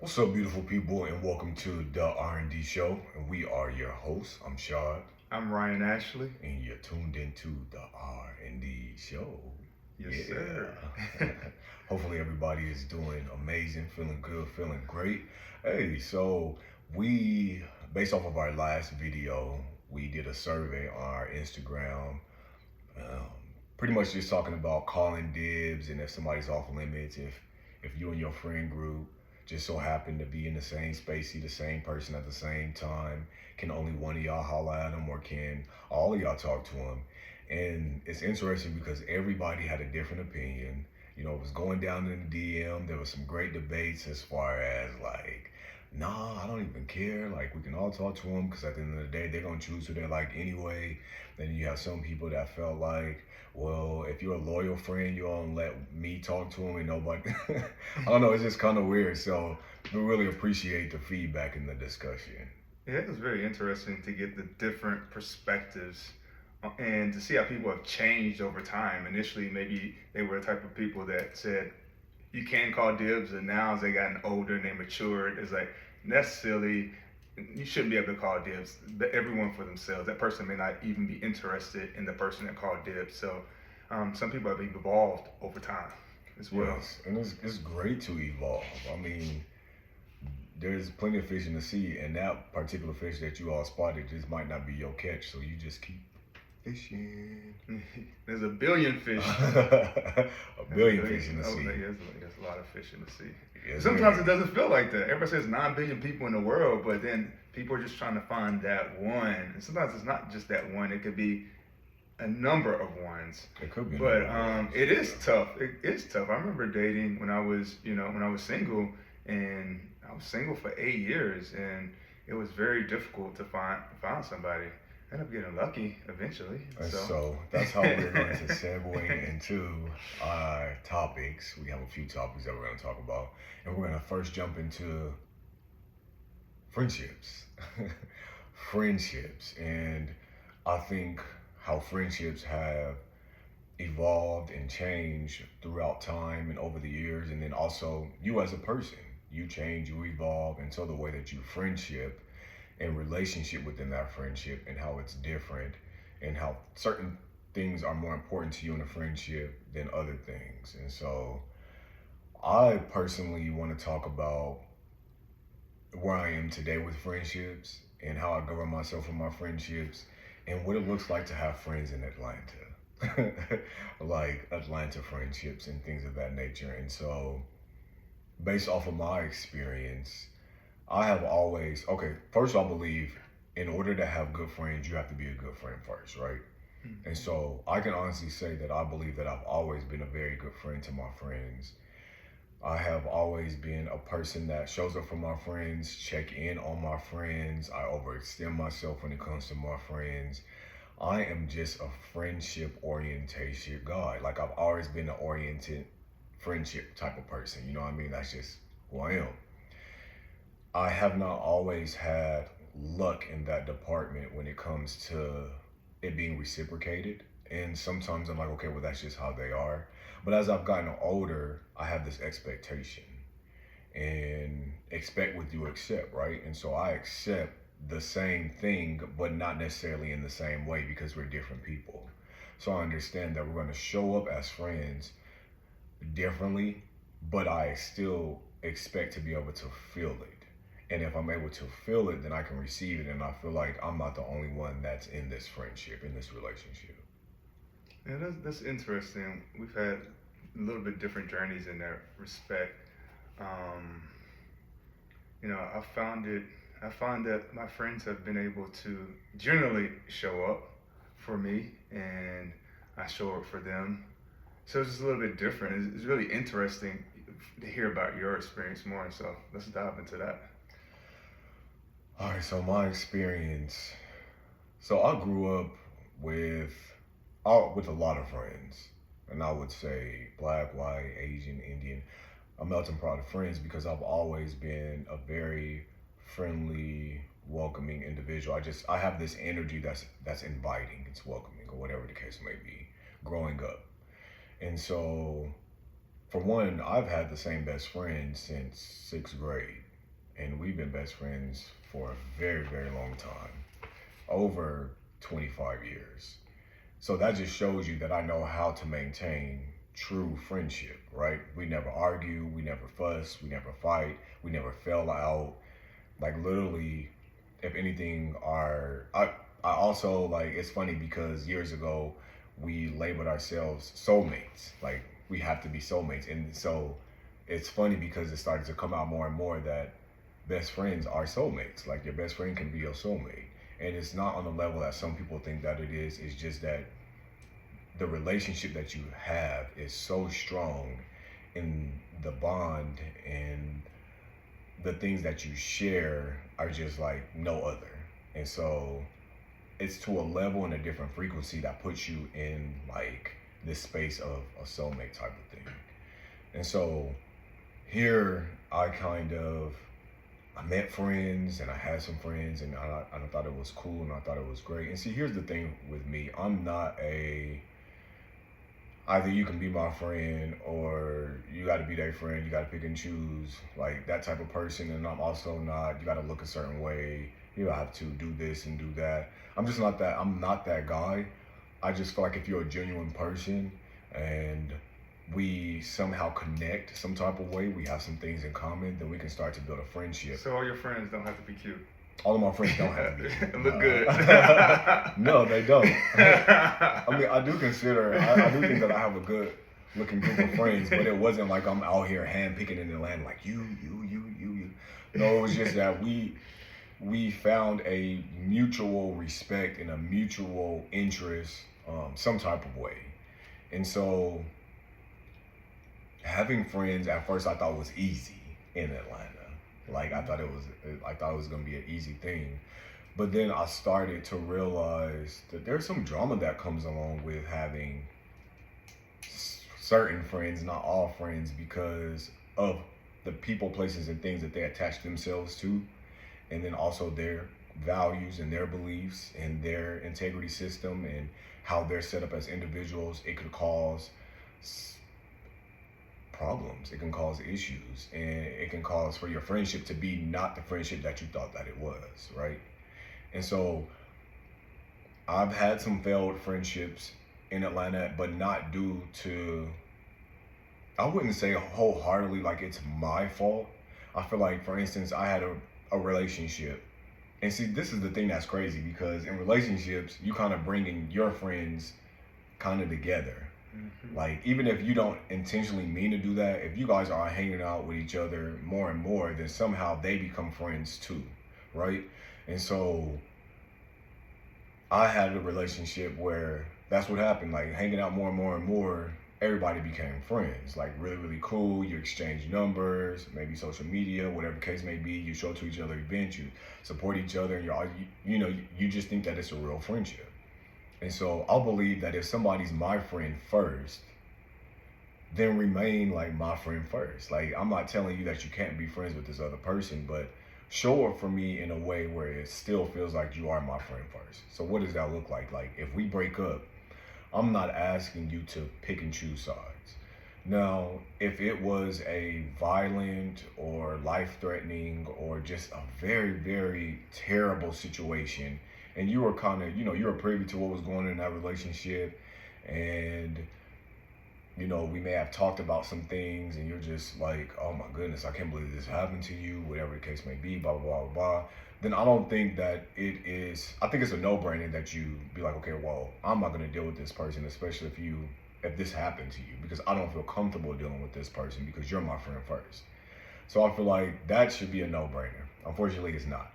What's up, beautiful people, and welcome to the R&D show. And we are your hosts. I'm Shad, I'm Ryan Ashley. and you're tuned into the R&D show. Yes, sir. Hopefully, everybody is doing amazing, feeling good, feeling great. Hey, so based off of our last video, we did a survey on our Instagram. Um, Pretty much just talking about calling dibs and if somebody's off limits, if you and your friend group just so happen to be in the same space, see the same person at the same time, can only one of y'all holler at them or can all of y'all talk to them? And it's interesting because everybody had a different opinion. You know, it was going down in the DM. There was some great debates as far as like, nah, I don't even care. Like, we can all talk to them because at the end of the day, they're going to choose who they like anyway. Then you have some people that felt like, well, if you're a loyal friend, you don't let me talk to them and nobody. I don't know. It's just kind of weird. So we really appreciate the feedback and the discussion. Yeah, it was very interesting to get the different perspectives and to see how people have changed over time. Initially, maybe they were the type of people that said, you can call dibs, and now as they gotten older and they matured, it's like, that's silly. You shouldn't be able to call dibs. But everyone for themselves. That person may not even be interested in the person that called dibs. So some people have evolved over time as well. Yes, and it's great to evolve. I mean, there's plenty of fish in the sea, and that particular fish that you all spotted just might not be your catch. So you just keep fishing. There's a billion fish. A billion fish in the sea. There's a lot of fish in the sea. Yes, Sometimes man. it doesn't feel like that. Everybody says 9 billion people in the world, but then people are just trying to find that one. And sometimes it's not just that one. It could be a number of ones. It could be. But it is tough. It is tough. I remember dating when I was, when I was single, and I was single for 8 years, and it was very difficult to find somebody. I ended up getting lucky eventually. And so that's how we're going to segue into our topics. We have a few topics that we're going to talk about. And we're going to first jump into friendships. Friendships. And I think how friendships have evolved and changed throughout time and over the years. And then also you as a person, you change, you evolve. And so the way that you friendship and relationship within that friendship and how it's different and how certain things are more important to you in a friendship than other things. And so I personally want to talk about where I am today with friendships and how I govern myself in my friendships and what it looks like to have friends in Atlanta. Like Atlanta friendships and things of that nature. And so based off of my experience, I have always, first I believe in order to have good friends, you have to be a good friend first, right? Mm-hmm. And so I can honestly say that I believe that I've always been a very good friend to my friends. I have always been a person that shows up for my friends, check in on my friends. I overextend myself when it comes to my friends. I am just a friendship orientation guy. Like I've always been an oriented friendship type of person. You know what I mean? That's just who I am. I have not always had luck in that department when it comes to it being reciprocated. And sometimes I'm like, okay, well, that's just how they are. But as I've gotten older, I have this expectation and expect what you accept, right? And so I accept the same thing, but not necessarily in the same way because we're different people. So I understand that we're going to show up as friends differently, but I still expect to be able to feel it. And if I'm able to feel it, then I can receive it. And I feel like I'm not the only one that's in this friendship, in this relationship. Yeah, that's interesting. We've had a little bit different journeys in that respect. I find that my friends have been able to generally show up for me, and I show up for them. So it's just a little bit different. It's really interesting to hear about your experience more. So let's dive into that. All right, so my experience. So I grew up with with a lot of friends, and I would say black, white, Asian, Indian, a melting pot of friends because I've always been a very friendly, welcoming individual. I have this energy that's inviting, it's welcoming, or whatever the case may be, growing up. And so for one, I've had the same best friend since 6th grade. and we've been best friends for a very, very long time, over 25 years. So that just shows you that I know how to maintain true friendship, right? We never argue, we never fuss, we never fight, we never fell out. Like literally, if anything, I also like it's funny because years ago we labeled ourselves soulmates. Like we have to be soulmates, and so it's funny because it started to come out more and more that best friends are soulmates. Like your best friend can be your soulmate, and it's not on the level that some people think that it is. It's just that the relationship that you have is so strong in the bond and the things that you share are just like no other. And so it's to a level and a different frequency that puts you in like this space of a soulmate type of thing. And so here I met friends and I had some friends and I thought it was cool and I thought it was great. And see, here's the thing with me. I'm not either you can be my friend or you got to be their friend. You got to pick and choose like that type of person. And I'm also not, you got to look a certain way. You have to do this and do that. I'm not that guy. I just feel like if you're a genuine person and we somehow connect some type of way, we have some things in common, then we can start to build a friendship. So all your friends don't have to be cute. All of my friends don't have to be. Look good. No, they don't. I mean, I do think that I have a good looking group of friends, but it wasn't like I'm out here hand picking in the land like you. No, it was just that we found a mutual respect and a mutual interest, some type of way. And so having friends at first I thought was easy in Atlanta. Like I thought it was gonna be an easy thing. But then I started to realize that there's some drama that comes along with having certain friends, not all friends, because of the people, places, and things that they attach themselves to, and then also their values and their beliefs and their integrity system and how they're set up as individuals. It could cause problems, it can cause issues, and it can cause for your friendship to be not the friendship that you thought that it was, right? And so I've had some failed friendships in Atlanta, but not due to, I wouldn't say wholeheartedly like it's my fault. I feel like, for instance, I had a relationship. And see, this is the thing that's crazy because in relationships, you kind of bring in your friends kind of together. Mm-hmm. Like, even if you don't intentionally mean to do that, if you guys are hanging out with each other more and more, then somehow they become friends too, right? And so I had a relationship where that's what happened. Like, hanging out more and more and more, everybody became friends. Like, really, really cool. You exchange numbers, maybe social media, whatever the case may be. You show to each other events, you support each other, and you just think that it's a real friendship. And so I'll believe that if somebody's my friend first, then remain like my friend first. Like, I'm not telling you that you can't be friends with this other person, but show up for me in a way where it still feels like you are my friend first. So what does that look like? Like, if we break up, I'm not asking you to pick and choose sides. Now, if it was a violent or life-threatening or just a very, very terrible situation, and you were kind of, you were privy to what was going on in that relationship, and, we may have talked about some things, and you're just like, oh my goodness, I can't believe this happened to you, whatever the case may be, blah, blah, blah, blah, then I don't think that I think it's a no-brainer that you be like, okay, well, I'm not going to deal with this person, especially if this happened to you, because I don't feel comfortable dealing with this person because you're my friend first. So I feel like that should be a no-brainer. Unfortunately, it's not.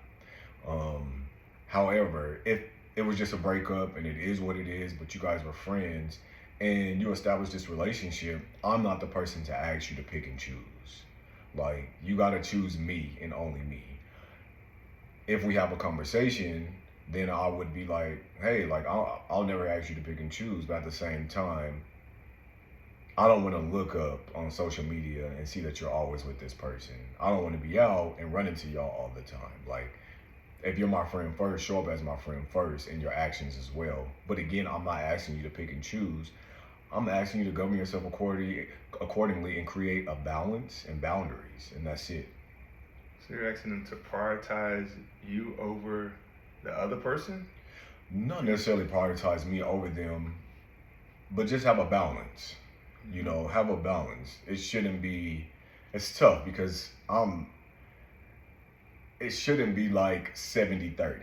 However, if it was just a breakup and it is what it is, but you guys were friends and you established this relationship, I'm not the person to ask you to pick and choose. Like, you got to choose me and only me. If we have a conversation, then I would be like, hey, like, I'll never ask you to pick and choose. But at the same time, I don't want to look up on social media and see that you're always with this person. I don't want to be out and run into y'all all the time. Like, if you're my friend first, show up as my friend first in your actions as well. But again, I'm not asking you to pick and choose. I'm asking you to govern yourself accordingly and create a balance and boundaries, and that's it. So you're asking them to prioritize you over the other person? Not necessarily prioritize me over them, but just have a balance. You know, have a balance. It shouldn't be. It's tough because it shouldn't be like 70-30.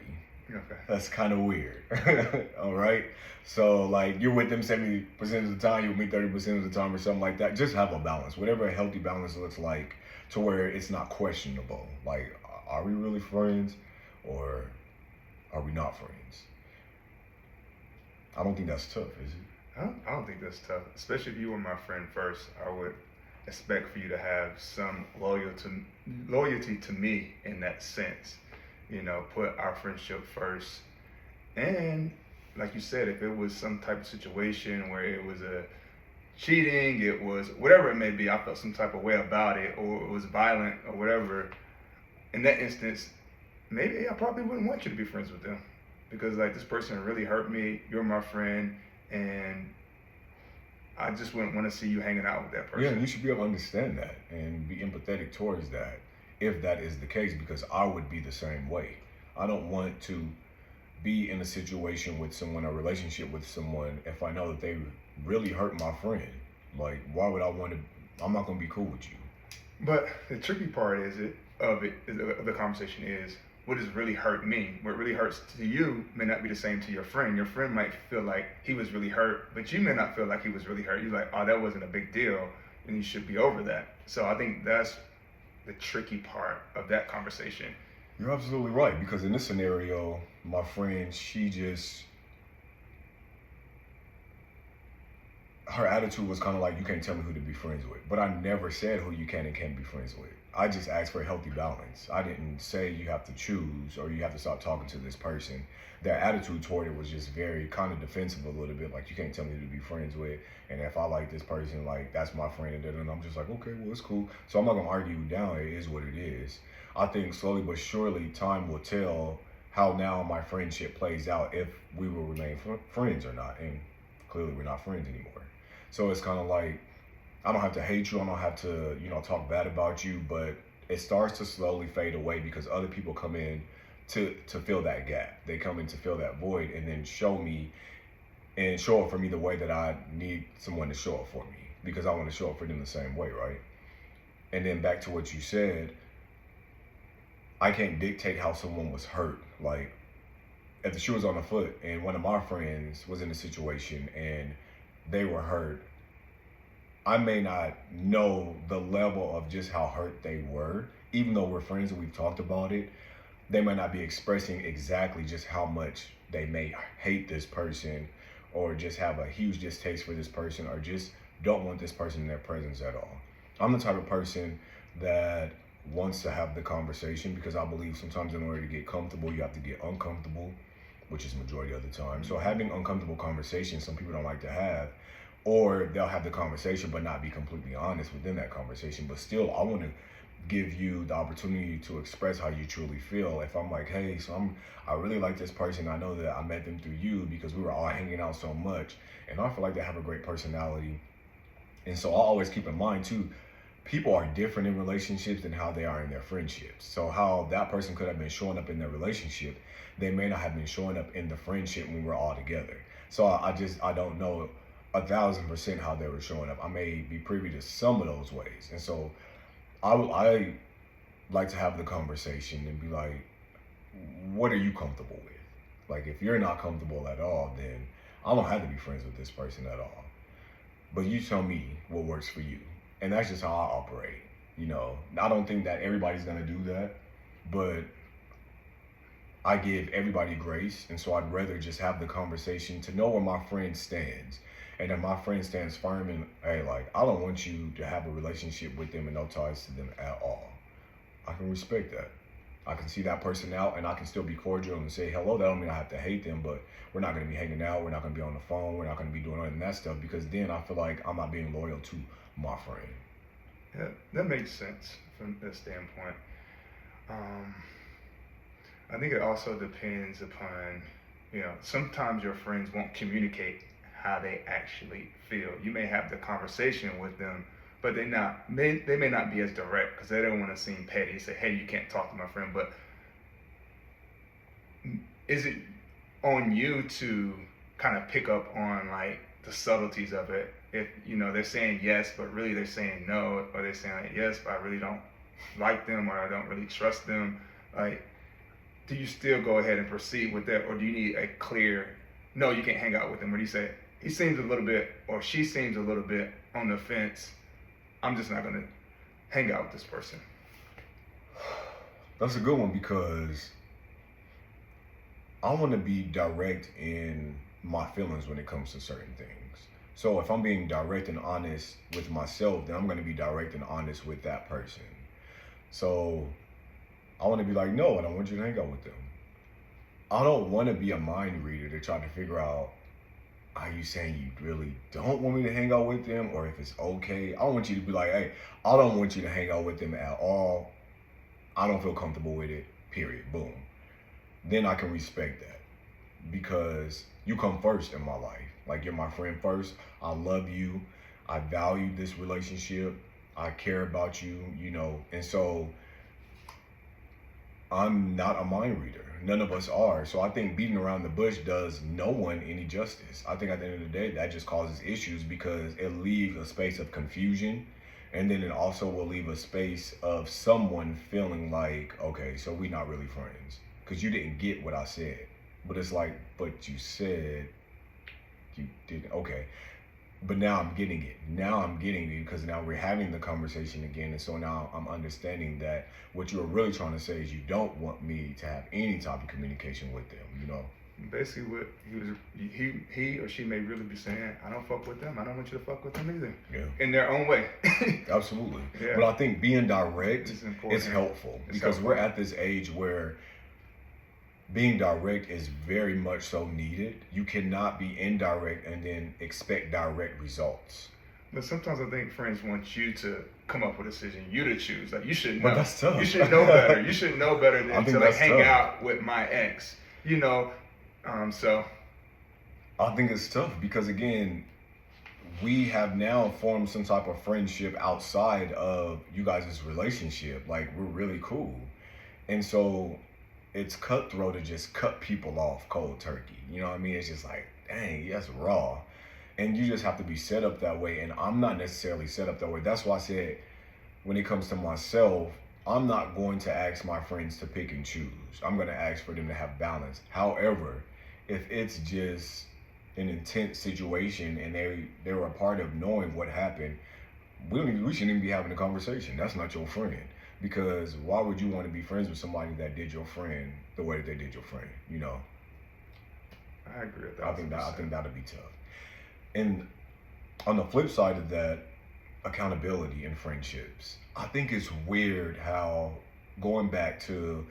Okay. That's kind of weird. All right. So like you're with them 70% of the time, you're with me 30% of the time, or something like that. Just have a balance, whatever a healthy balance looks like, to where it's not questionable. Like, are we really friends, or are we not friends? I don't think that's tough, is it? I don't think that's tough, especially if you were my friend first. I would expect for you to have some loyalty to me in that sense. You know, put our friendship first. And like you said, if it was some type of situation where it was a cheating, it was whatever it may be, I felt some type of way about it, or it was violent or whatever. In that instance, maybe I probably wouldn't want you to be friends with them, because like this person really hurt me. You're my friend, and I just wouldn't want to see you hanging out with that person. Yeah, and you should be able to understand that and be empathetic towards that, if that is the case, because I would be the same way. I don't want to be in a situation with someone, a relationship with someone, if I know that they really hurt my friend. Like, why would I want to? I'm not gonna be cool with you. But the tricky part of the conversation is, what does really hurt mean? What really hurts to you may not be the same to your friend. Your friend might feel like he was really hurt, but you may not feel like he was really hurt. You're like, oh, that wasn't a big deal, and you should be over that. So I think that's the tricky part of that conversation. You're absolutely right, because in this scenario, my friend, her attitude was kind of like, you can't tell me who to be friends with. But I never said who you can and can't be friends with. I just asked for a healthy balance. I didn't say you have to choose or you have to stop talking to this person. Their attitude toward it was just very kind of defensive a little bit, like, you can't tell me who to be friends with. And if I like this person, like, that's my friend. And I'm just like, okay, well, it's cool. So I'm not going to argue you down. It is what it is. I think slowly but surely time will tell how now my friendship plays out, if we will remain friends or not. And clearly we're not friends anymore. So it's kind of like, I don't have to hate you. I don't have to, talk bad about you, but it starts to slowly fade away because other people come in to fill that gap. They come in to fill that void and then show up for me the way that I need someone to show up for me, because I want to show up for them the same way, right? And then back to what you said, I can't dictate how someone was hurt. Like, if the shoe was on the foot and one of my friends was in a situation and they were hurt, I may not know the level of just how hurt they were. Even though we're friends and we've talked about it, they might not be expressing exactly just how much they may hate this person, or just have a huge distaste for this person, or just don't want this person in their presence at all. I'm the type of person that wants to have the conversation, because I believe sometimes in order to get comfortable, you have to get uncomfortable, which is majority of the time. So having uncomfortable conversations, some people don't like to have, or they'll have the conversation but not be completely honest within that conversation. But still, I want to give you the opportunity to express how you truly feel. If I'm like, hey, I really like this person. I know that I met them through you because we were all hanging out so much, and I feel like they have a great personality. And so I always keep in mind too, people are different in relationships than how they are in their friendships. So how that person could have been showing up in their relationship, they may not have been showing up in the friendship when we're all together. So I don't know 1,000% how they were showing up. I may be privy to some of those ways. And so I like to have the conversation and be like, what are you comfortable with? Like, if you're not comfortable at all, then I don't have to be friends with this person at all. But you tell me what works for you. And that's just how I operate. I don't think that everybody's going to do that, but I give everybody grace. And so I'd rather just have the conversation to know where my friend stands. And if my friend stands firm and, hey, like, I don't want you to have a relationship with them and no ties to them at all, I can respect that. I can see that person out and I can still be cordial and say hello. That don't mean I have to hate them, but we're not going to be hanging out. We're not going to be on the phone. We're not going to be doing all that stuff, because then I feel like I'm not being loyal to my friend. Yeah, that makes sense from that standpoint. I think it also depends upon, sometimes your friends won't communicate how they actually feel. You may have the conversation with them, but they may not be as direct because they don't want to seem petty. Say, hey, you can't talk to my friend. But is it on you to kind of pick up on like the subtleties of it? If they're saying yes, but really they're saying no, or they're saying like, yes, but I really don't like them, or I don't really trust them. Like, do you still go ahead and proceed with that, or do you need a clear, no, you can't hang out with him? Or do you say, he seems a little bit, or she seems a little bit on the fence, I'm just not going to hang out with this person? That's a good one, because I want to be direct in my feelings when it comes to certain things. So if I'm being direct and honest with myself, then I'm going to be direct and honest with that person. So I want to be like, no, I don't want you to hang out with them. I don't want to be a mind reader to try to figure out, are you saying you really don't want me to hang out with them, or if it's okay? I want you to be like, hey, I don't want you to hang out with them at all. I don't feel comfortable with it, period, boom. Then I can respect that, because you come first in my life. Like, you're my friend first. I love you. I value this relationship. I care about you, and so I'm not a mind reader. None of us are. So I think beating around the bush does no one any justice. I think at the end of the day, that just causes issues, because it leaves a space of confusion. And then it also will leave a space of someone feeling like, okay, so we're not really friends, because you didn't get what I said. But it's like, but you said you didn't. Okay. But now I'm getting it. Now I'm getting it, because now we're having the conversation again. And so now I'm understanding that what you were really trying to say is you don't want me to have any type of communication with them, Basically, what he or she may really be saying, I don't fuck with them. I don't want you to fuck with them either. Yeah. In their own way. Absolutely. Yeah. But I think being direct is helpful, because we're at this age where being direct is very much so needed. You cannot be indirect and then expect direct results. But sometimes I think friends want you to come up with a decision, you to choose. Like, you should know. But that's tough. You should know better. You should know better than to like hang tough. out with my ex. So I think it's tough, because again, we have now formed some type of friendship outside of you guys' relationship. Like, we're really cool. And so it's cutthroat to just cut people off cold turkey. You know what I mean? It's just like, dang, that's raw. And you just have to be set up that way. And I'm not necessarily set up that way. That's why I said, when it comes to myself, I'm not going to ask my friends to pick and choose. I'm going to ask for them to have balance. However, if it's just an intense situation and they were a part of knowing what happened, we shouldn't even be having a conversation. That's not your friend. Because why would you want to be friends with somebody that did your friend the way that they did your friend? I agree with that. I think that'd be tough. And on the flip side of that, accountability in friendships. I think it's weird how, going back to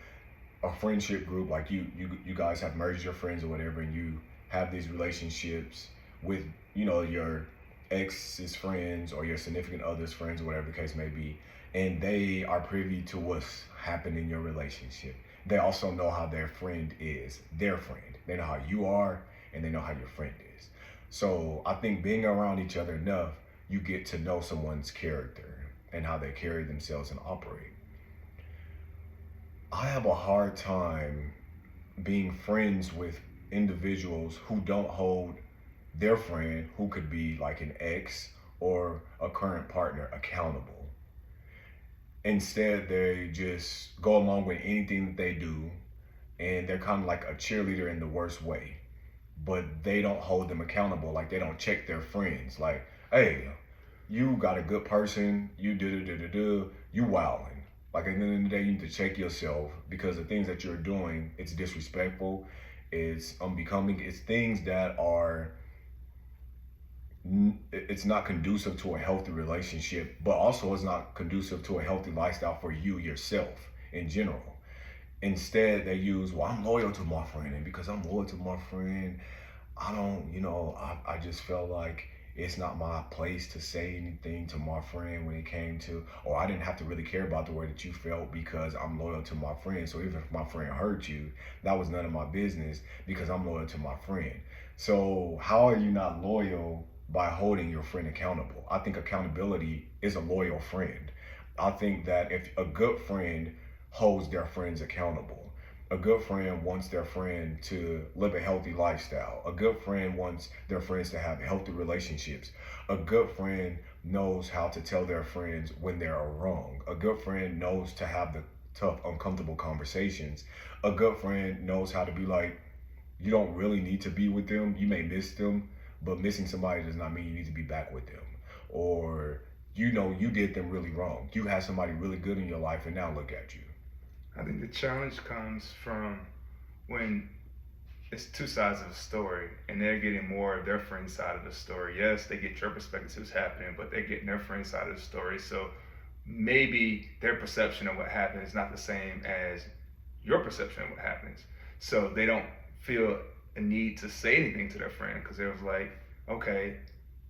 a friendship group, like you guys have merged your friends or whatever, and you have these relationships with your ex's friends or your significant other's friends or whatever the case may be, and they are privy to what's happened in your relationship. They also know how their friend is, their friend. They know how you are, and they know how your friend is. So I think being around each other enough, you get to know someone's character and how they carry themselves and operate. I have a hard time being friends with individuals who don't hold their friend, who could be like an ex or a current partner, accountable. Instead, they just go along with anything that they do, and they're kind of like a cheerleader in the worst way. But they don't hold them accountable. Like, they don't check their friends. Like, hey, you got a good person, you you wilding. Like, at the end of the day, you need to check yourself, because the things that you're doing, it's disrespectful, it's unbecoming, it's things that are, it's not conducive to a healthy relationship, but also it's not conducive to a healthy lifestyle for you yourself in general. Instead, they use, well, I'm loyal to my friend, and because I'm loyal to my friend, I don't, I just felt like it's not my place to say anything to my friend when it came to, or I didn't have to really care about the way that you felt because I'm loyal to my friend. So even if my friend hurt you, that was none of my business, because I'm loyal to my friend. So how are you not loyal by holding your friend accountable. I think accountability is a loyal friend. I think that if a good friend holds their friends accountable, a good friend wants their friend to live a healthy lifestyle. A good friend wants their friends to have healthy relationships. A good friend knows how to tell their friends when they are wrong. A good friend knows to have the tough, uncomfortable conversations. A good friend knows how to be like, you don't really need to be with them. You may miss them, but missing somebody does not mean you need to be back with them. Or, you know, you did them really wrong. You had somebody really good in your life, and now look at you. I think the challenge comes from when it's two sides of the story and they're getting more of their friend's side of the story. Yes, they get your perspective to what's happening, but they're getting their friend's side of the story. So maybe their perception of what happened is not the same as your perception of what happens. So they don't feel a need to say anything to their friend because it was like, okay,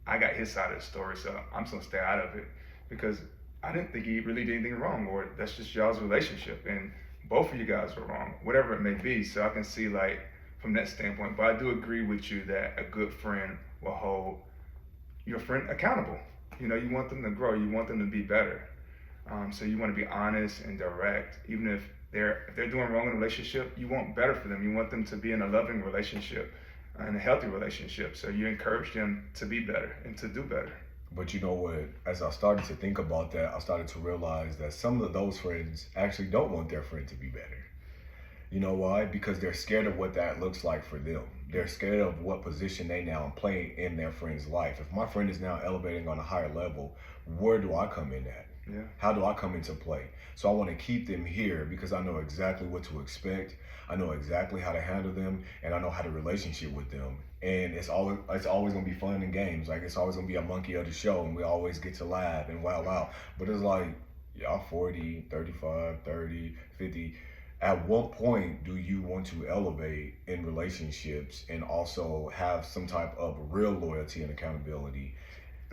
I got his side of the story, so I'm just gonna stay out of it because I didn't think he really did anything wrong, or that's just y'all's relationship, and both of you guys were wrong, whatever it may be. So I can see like from that standpoint, but I do agree with you that a good friend will hold your friend accountable. You know, you want them to grow, you want them to be better. So you want to be honest and direct, even if they're doing wrong in a relationship. You want better for them. You want them to be in a loving relationship and a healthy relationship. So you encourage them to be better and to do better. But you know what? As I started to think about that, I started to realize that some of those friends actually don't want their friend to be better. You know why? Because they're scared of what that looks like for them. They're scared of what position they now play in their friend's life. If my friend is now elevating on a higher level, where do I come in at? Yeah. How do I come into play? So I want to keep them here because I know exactly what to expect. I know exactly how to handle them, and I know how to relationship with them. And it's always gonna be fun and games. Like it's always gonna be a monkey of the show, and we always get to laugh and wow out. But it's like y'all 40, 35, 30, 50. At what point do you want to elevate in relationships and also have some type of real loyalty and accountability?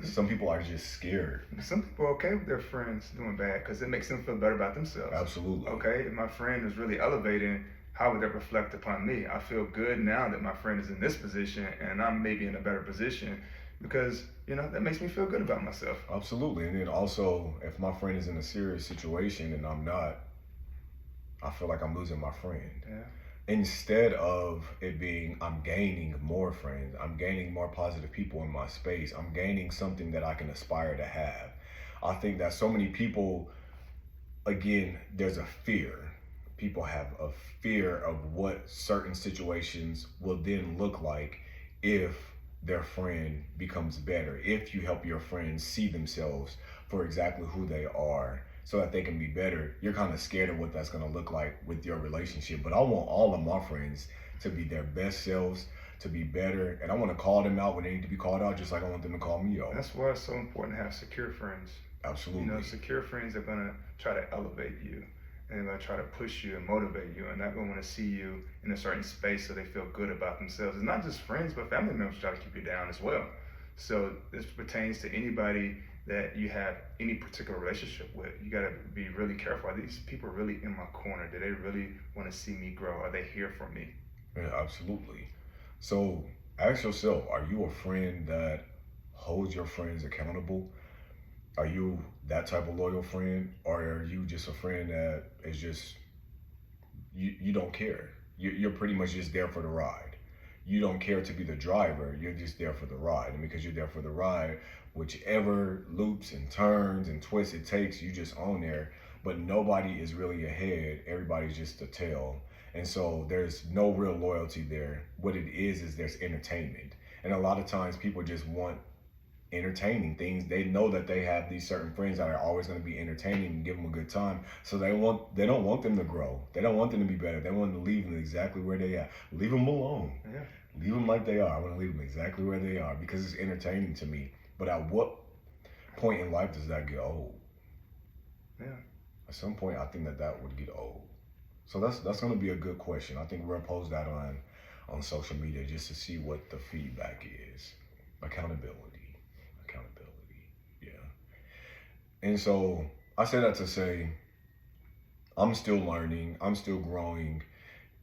Some people are just scared. Some people are okay with their friends doing bad because it makes them feel better about themselves. Absolutely. Okay, if my friend is really elevating, how would that reflect upon me? I feel good now that my friend is in this position and I'm maybe in a better position because, you know, that makes me feel good about myself. Absolutely. And then also, if my friend is in a serious situation and I'm not, I feel like I'm losing my friend. Yeah. Instead of it being I'm gaining more friends, I'm gaining more positive people in my space, I'm gaining something that I can aspire to have. I think that so many people, again, there's a fear. People have a fear of what certain situations will then look like if their friend becomes better, if you help your friends see themselves for exactly who they are so that they can be better. You're kind of scared of what that's going to look like with your relationship. But I want all of my friends to be their best selves, to be better, and I want to call them out when they need to be called out, just like I want them to call me out. That's why it's so important to have secure friends. Absolutely. You know, secure friends are going to try to elevate you and they're going to try to push you and motivate you, and they're going to want to see you in a certain space so they feel good about themselves. It's not just friends, but family members try to keep you down as well. So this pertains to anybody that you have any particular relationship with. You got to be really careful. Are these people really in my corner? Do they really want to see me grow? Are they here for me? Yeah, absolutely. So ask yourself, are you a friend that holds your friends accountable? Are you that type of loyal friend? Or are you just a friend that is just, you don't care? You're pretty much just there for the ride. You don't care to be the driver, you're just there for the ride. And because you're there for the ride, whichever loops and turns and twists it takes, you just own there. But nobody is really ahead, everybody's just a tail. And so there's no real loyalty there. What it is there's entertainment. And a lot of times people just want entertaining things. They know that they have these certain friends that are always going to be entertaining and give them a good time. So they don't want them to grow. They don't want them to be better. They want to leave them exactly where they are. Leave them alone. Yeah. Leave them like they are. I want to leave them exactly where they are because it's entertaining to me. But at what point in life does that get old? Yeah. At some point, I think that would get old. So that's going to be a good question. I think we'll pose that on social media just to see what the feedback is. Accountability. Yeah. And so I say that to say I'm still learning, I'm still growing.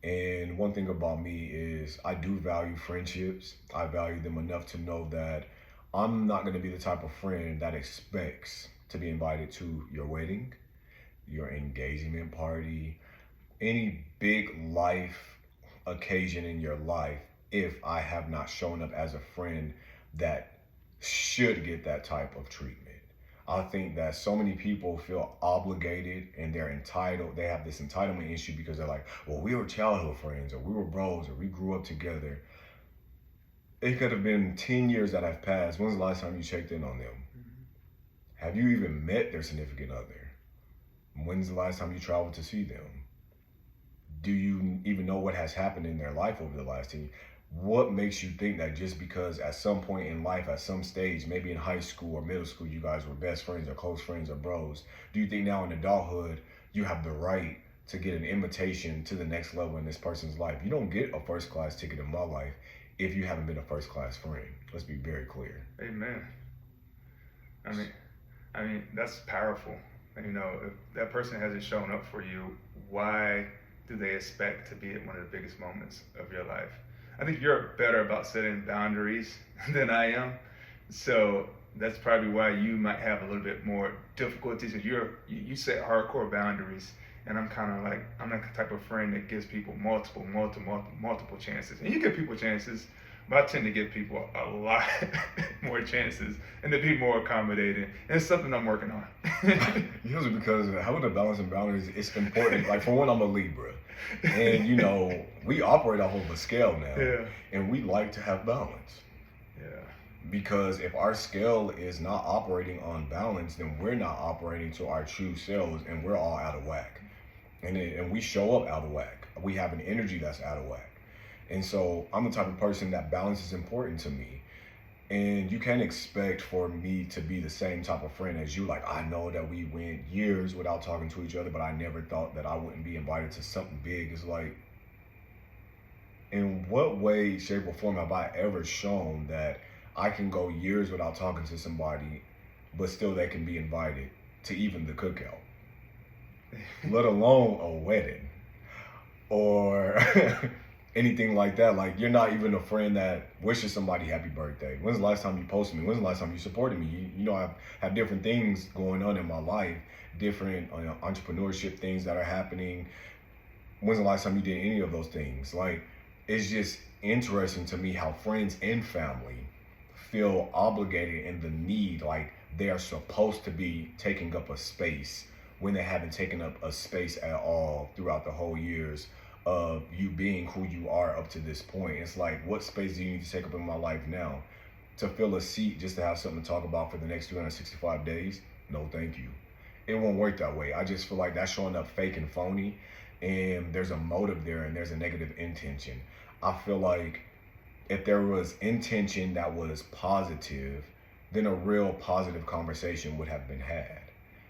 And one thing about me is I do value friendships. I value them enough to know that I'm not going to be the type of friend that expects to be invited to your wedding, your engagement party, any big life occasion in your life if I have not shown up as a friend that should get that type of treatment. I think that so many people feel obligated and they're entitled. They have this entitlement issue because they're like, well, we were childhood friends or we were bros or we grew up together. It could have been 10 years that have passed. When's the last time you checked in on them? Have you even met their significant other? When's the last time you traveled to see them? Do you even know what has happened in their life over the last 10 years? What makes you think that just because at some point in life, at some stage, maybe in high school or middle school, you guys were best friends or close friends or bros, do you think now in adulthood, you have the right to get an invitation to the next level in this person's life? You don't get a first class ticket in my life if you haven't been a first class friend. Let's be very clear. Amen. I mean, that's powerful. You know, if that person hasn't shown up for you, why do they expect to be at one of the biggest moments of your life? I think you're better about setting boundaries than I am. So that's probably why you might have a little bit more difficulties, because you set hardcore boundaries, and I'm kind of like, I'm not the type of friend that gives people multiple chances. And you give people chances, but I tend to give people a lot more chances and to be more accommodating. And it's something I'm working on. Usually because having a balance and boundaries is important. Like, for one, I'm a Libra. And, you know, we operate off of a scale now. Yeah. And we like to have balance. Yeah. Because if our scale is not operating on balance, then we're not operating to our true selves, and we're all out of whack. And we show up out of whack. We have an energy that's out of whack. And so I'm the type of person that balance is important to me. And you can't expect for me to be the same type of friend as you. Like, I know that we went years without talking to each other, but I never thought that I wouldn't be invited to something big. It's like, in what way, shape, or form have I ever shown that I can go years without talking to somebody, but still they can be invited to even the cookout, let alone a wedding or anything like that? Like, you're not even a friend that wishes somebody happy birthday. When's the last time you posted me? When's the last time you supported me? You know, I have different things going on in my life, different entrepreneurship things that are happening. When's the last time you did any of those things? Like, it's just interesting to me how friends and family feel obligated in the need, like they are supposed to be taking up a space when they haven't taken up a space at all throughout the whole years of you being who you are up to this point. It's like, what space do you need to take up in my life now? To fill a seat just to have something to talk about for the next 365 days? No, thank you. It won't work that way. I just feel like that's showing up fake and phony, and there's a motive there and there's a negative intention. I feel like if there was intention that was positive, then a real positive conversation would have been had.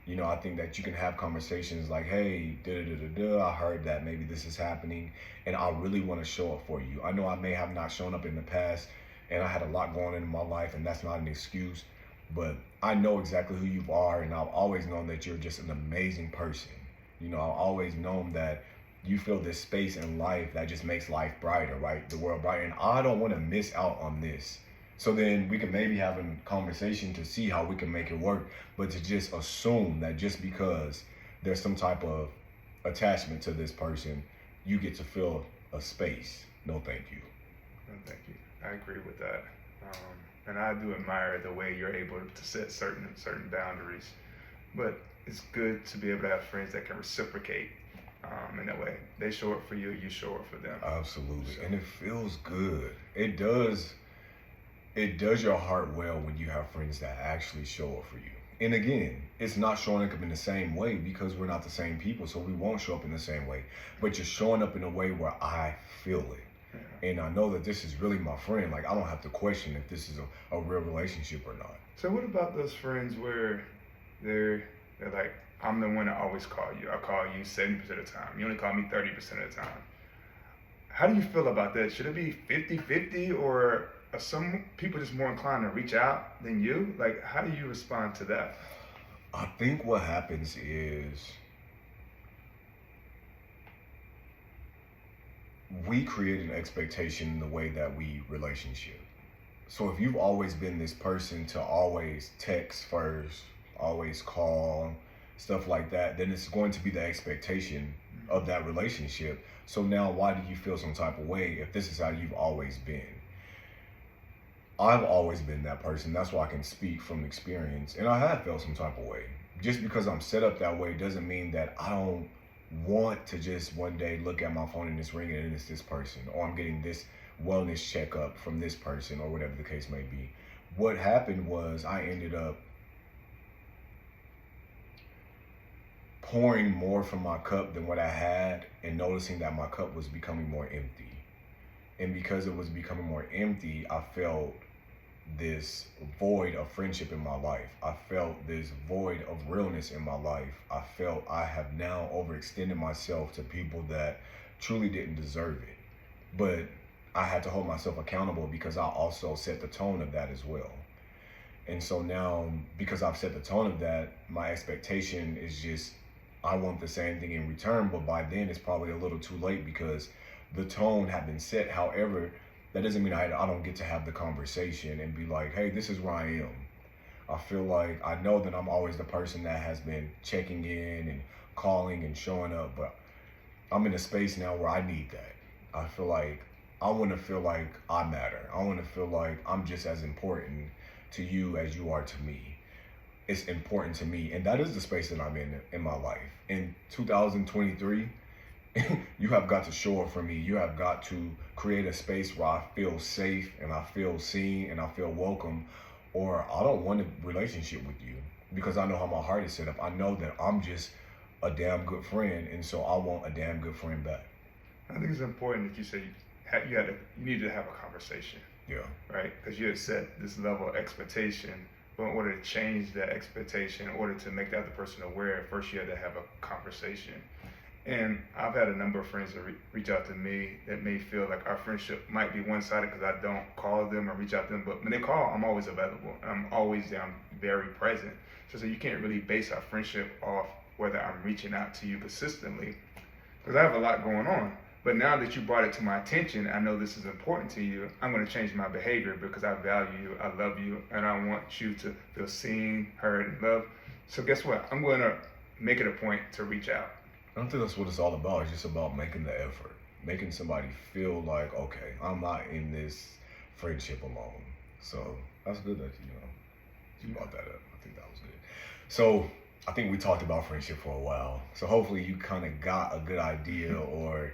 You know, I think that you can have conversations like, hey, I heard that maybe this is happening, and I really want to show up for you. I know I may have not shown up in the past, and I had a lot going on in my life, and that's not an excuse, but I know exactly who you are, and I've always known that you're just an amazing person. You know, I've always known that you feel this space in life that just makes life brighter, right? The world brighter, and I don't want to miss out on this. So then we can maybe have a conversation to see how we can make it work, but to just assume that just because there's some type of attachment to this person, you get to fill a space. No, thank you. No, thank you. I agree with that. And I do admire the way you're able to set certain boundaries. But it's good to be able to have friends that can reciprocate in that way. They show up for you, you show up for them. Absolutely. So. And it feels good. It does your heart well when you have friends that actually show up for you. And again, it's not showing up in the same way because we're not the same people, so we won't show up in the same way. But you're showing up in a way where I feel it. Yeah. And I know that this is really my friend. Like, I don't have to question if this is a real relationship or not. So what about those friends where they're like, I'm the one that always call you. I call you 70% of the time. You only call me 30% of the time. How do you feel about that? Should it be 50-50, or are some people just more inclined to reach out than you? Like, how do you respond to that? I think what happens is we create an expectation in the way that we relationship. So if you've always been this person to always text first, always call, stuff like that, then it's going to be the expectation of that relationship. So now why do you feel some type of way if this is how you've always been? I've always been that person. That's why I can speak from experience. And I have felt some type of way. Just because I'm set up that way doesn't mean that I don't want to just one day look at my phone and it's ringing and it's this person, or I'm getting this wellness checkup from this person, or whatever the case may be. What happened was I ended up pouring more from my cup than what I had, and noticing that my cup was becoming more empty. And because it was becoming more empty, I felt this void of friendship in my life. I felt this void of realness in my life. I felt I have now overextended myself to people that truly didn't deserve it. But I had to hold myself accountable because I also set the tone of that as well. And so now, because I've set the tone of that, my expectation is just, I want the same thing in return, but by then it's probably a little too late because the tone had been set. However, that doesn't mean I don't get to have the conversation and be like, hey, this is where I am. I feel like I know that I'm always the person that has been checking in and calling and showing up, but I'm in a space now where I need that. I feel like I want to feel like I matter. I want to feel like I'm just as important to you as you are to me. It's important to me, and that is the space that I'm in my life. In 2023, you have got to show up for me. You have got to create a space where I feel safe and I feel seen and I feel welcome, or I don't want a relationship with you because I know how my heart is set up. I know that I'm just a damn good friend, and so I want a damn good friend back. I think it's important that you say you needed to have a conversation. Yeah. Right? Because you had set this level of expectation, but in order to change that expectation, in order to make the other person aware, first you had to have a conversation. And I've had a number of friends that reach out to me that may feel like our friendship might be one-sided because I don't call them or reach out to them. But when they call, I'm always available. I'm always down, very present. So you can't really base our friendship off whether I'm reaching out to you consistently, because I have a lot going on. But now that you brought it to my attention, I know this is important to you. I'm going to change my behavior because I value you, I love you, and I want you to feel seen, heard, and loved. So guess what? I'm going to make it a point to reach out. I don't think that's what it's all about. It's just about making the effort, making somebody feel like, okay, I'm not in this friendship alone. So that's good that you brought that up. I think that was good. So I think we talked about friendship for a while. So hopefully you kind of got a good idea, or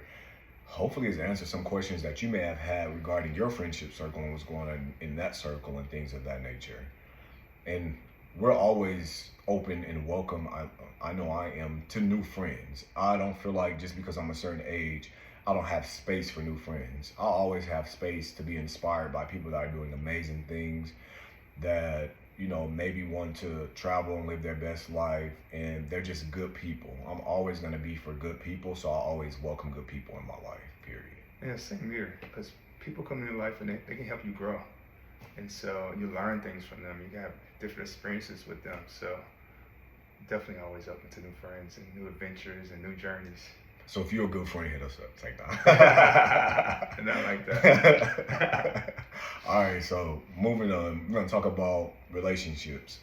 hopefully it's answered some questions that you may have had regarding your friendship circle and what's going on in that circle and things of that nature. And we're always open and welcome. I know I am, to new friends. I don't feel like just because I'm a certain age, I don't have space for new friends. I always have space to be inspired by people that are doing amazing things, that maybe want to travel and live their best life, and they're just good people. I'm always going to be for good people, so I always welcome good people in my life, period. Yeah, same here, because people come into life and they can help you grow. And so you learn things from them. You can have different experiences with them. So definitely always open to new friends and new adventures and new journeys. So if you're a good friend, hit us up. Take that. Not like that. All right, so moving on, we're going to talk about relationships.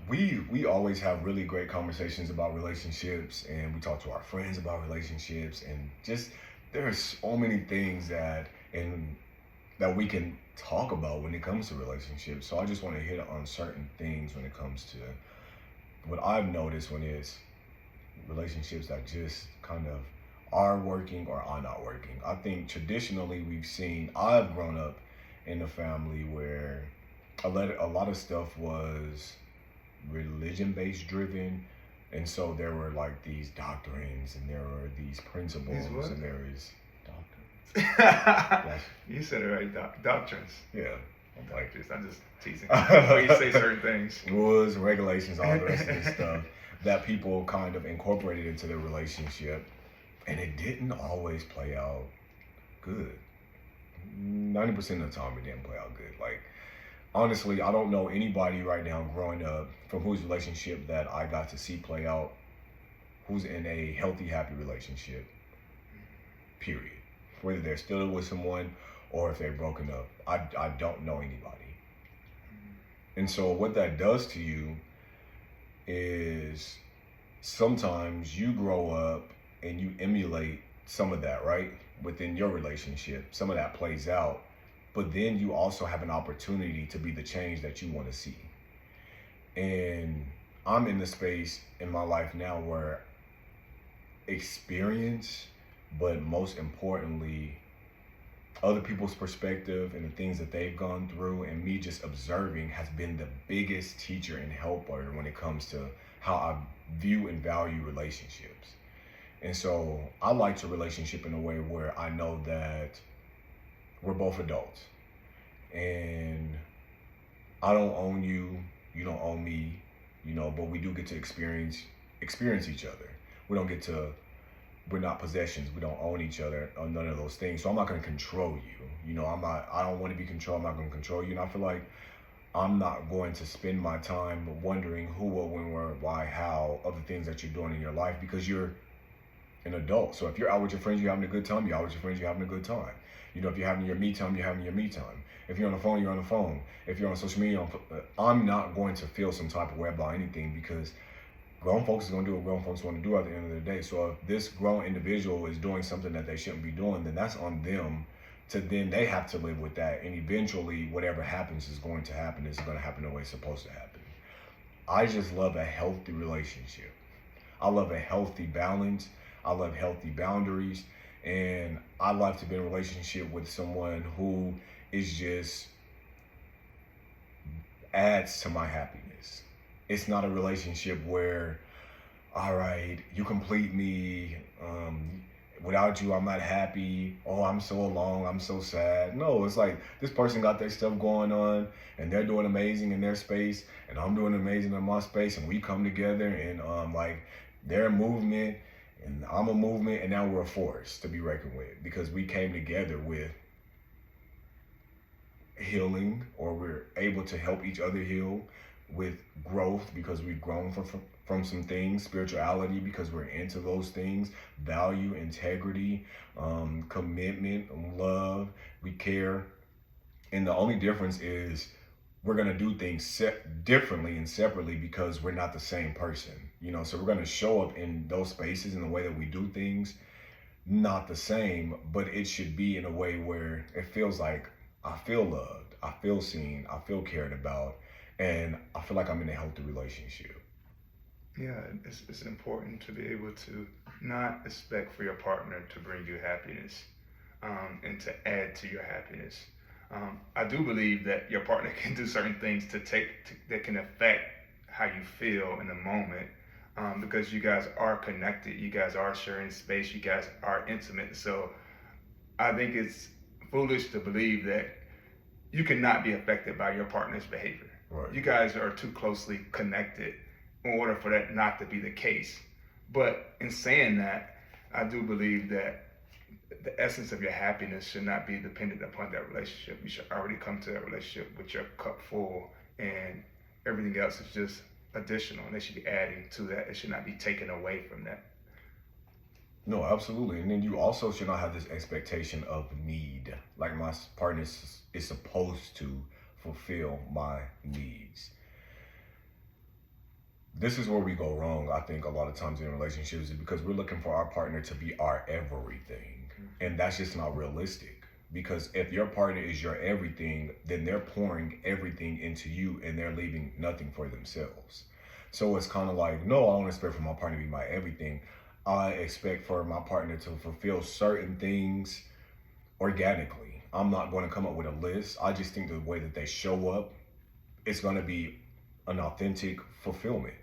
We always have really great conversations about relationships, and we talk to our friends about relationships, and just there are so many things that we can talk about when it comes to relationships. So I just want to hit on certain things when it comes to what I've noticed when it's relationships that just kind of are working or are not working. I think traditionally I've grown up in a family where a lot of stuff was religion-based driven, and so there were like these doctrines and there were these principles and there is doctrines. You said it right, doctrines. Yeah. I'm just teasing. You say certain things. Rules, regulations, all the rest of this stuff that people kind of incorporated into their relationship, and it didn't always play out good. 90% of the time it didn't play out good. Like, honestly, I don't know anybody right now growing up from whose relationship that I got to see play out who's in a healthy, happy relationship, period. Whether they're still with someone or if they've broken up. I don't know anybody. And so what that does to you is sometimes you grow up and you emulate some of that, right? Within your relationship, some of that plays out, but then you also have an opportunity to be the change that you want to see. And I'm in the space in my life now where experience, but most importantly, other people's perspective and the things that they've gone through, and me just observing has been the biggest teacher and helper when it comes to how I view and value relationships. And so I like to relationship in a way where I know that we're both adults and I don't own you, you don't own me, but we do get to experience each other. We don't get to we're not possessions. We don't own each other or none of those things. So I'm not going to control you. I don't want to be controlled. I'm not going to control you. And I feel like I'm not going to spend my time wondering who, what, when, where, why, how, other things that you're doing in your life because you're an adult. So if you're out with your friends, you're having a good time. You're out with your friends, you're having a good time. If you're having your me time, you're having your me time. If you're on the phone, you're on the phone. If you're on social media, I'm not going to feel some type of way about anything because grown folks is going to do what grown folks want to do at the end of the day. So if this grown individual is doing something that they shouldn't be doing, then that's on them. Then they have to live with that. And eventually, whatever happens is going to happen. It's going to happen the way it's supposed to happen. I just love a healthy relationship. I love a healthy balance. I love healthy boundaries. And I like to be in a relationship with someone who is just adds to my happiness. It's not a relationship where, all right, you complete me. Without you, I'm not happy. Oh, I'm so alone. I'm so sad. No, it's like this person got their stuff going on and they're doing amazing in their space and I'm doing amazing in my space and we come together and like their movement and I'm a movement and now we're a force to be reckoned with because we came together with healing or we're able to help each other heal with growth because we've grown from some things, spirituality because we're into those things, value, integrity, commitment, love, we care. And the only difference is we're going to do things differently and separately because we're not the same person, so we're going to show up in those spaces in the way that we do things, not the same, but it should be in a way where it feels like I feel loved, I feel seen, I feel cared about, and I feel like I'm in a healthy relationship. Yeah, it's important to be able to not expect for your partner to bring you happiness and to add to your happiness. I do believe that your partner can do certain things that can affect how you feel in the moment because you guys are connected, you guys are sharing space, you guys are intimate. So I think it's foolish to believe that you cannot be affected by your partner's behavior. Right. You guys are too closely connected in order for that not to be the case. But in saying that, I do believe that the essence of your happiness should not be dependent upon that relationship. You should already come to that relationship with your cup full, and everything else is just additional, and they should be adding to that. It should not be taken away from that. No, absolutely. And then you also should not have this expectation of need. Like my partner is supposed to fulfill my needs. This is where we go wrong, I think, a lot of times in relationships is because we're looking for our partner to be our everything. And that's just not realistic. Because if your partner is your everything, then they're pouring everything into you and they're leaving nothing for themselves. So it's kind of like, no, I don't expect for my partner to be my everything. I expect for my partner to fulfill certain things organically. I'm not going to come up with a list. I just think the way that they show up, it's going to be an authentic fulfillment.